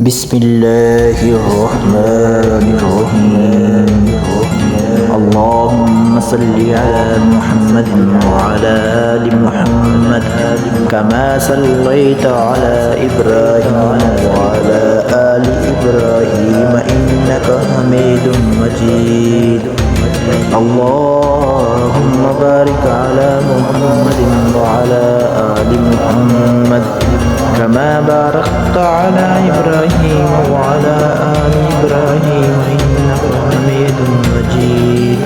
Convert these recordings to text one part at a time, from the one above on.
بسم الله الرحمن الرحيم اللهم صل على محمد وعلى آل محمد كما صليت على إبراهيم وعلى آل إبراهيم إنك حميد مجيد اللهم بارك على محمد وعلى آل محمد كما باركت على إبراهيم وعلى آل إبراهيم إنك حميد مجيد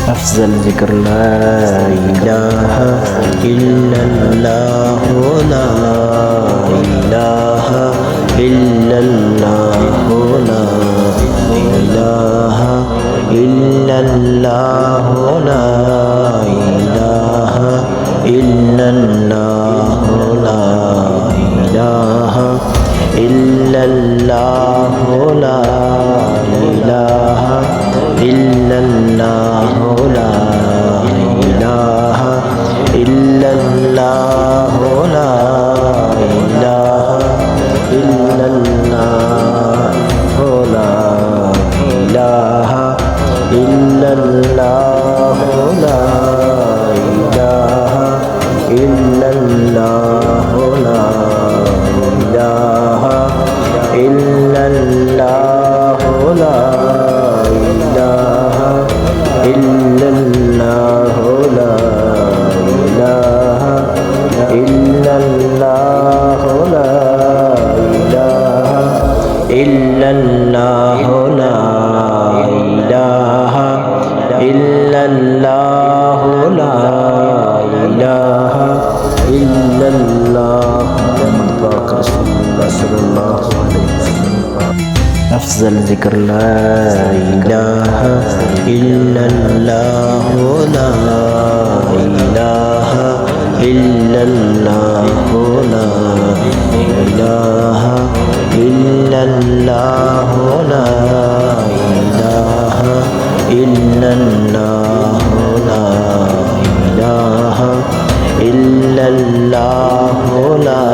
أفضل ذكر لا إله إلا الله لا إله إلا الله لا إله إلا الله لا إله إلا الله لا إله إلا الله لا إله إلا الله لا إله إلا الله لا إله إلا الله لا إله إلا الله لا إله إلا الله لا إله إلا الله لا إله إلا الله لا إله إلا الله لا إله إلا الله لا إله إلا الله لا إله إلا الله محمد رسول الله صلى الله عليه وسلم أفضل ذكر لا إله إلا الله لا إله إلا الله لا إله إلا الله لا إله إلا الله لا إله إلا الله لا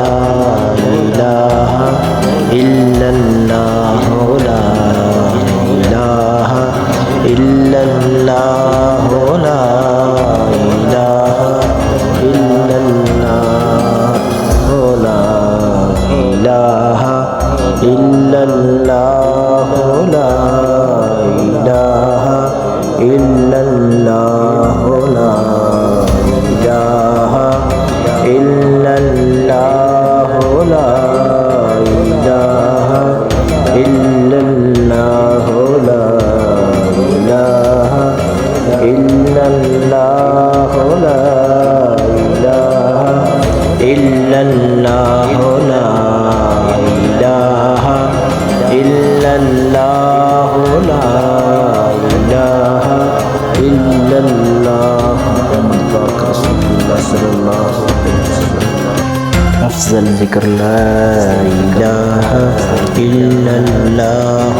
إله إلا الله لا إله إلا الله لا إله إلا الله لا إله إلا الله لا إله إلا الله لا إله إلا الله لا إله إلا الله لا إله إلا الله لا إله إلا الله لا إله إلا الله لا إله إلا الله محمد رسول الله صلى الله عليه وسلم أفضل ذكر لا إله إلا الله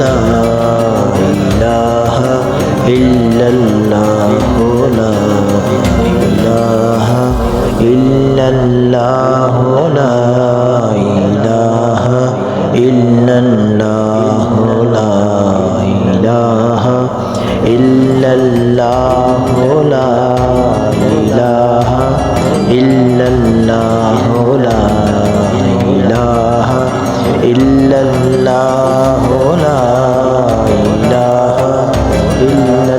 لا إله إلا الله لا إله إلا الله لا إله إلا الله لا إله إلا الله لا إله إلا الله لا إله إلا الله لا إله إلا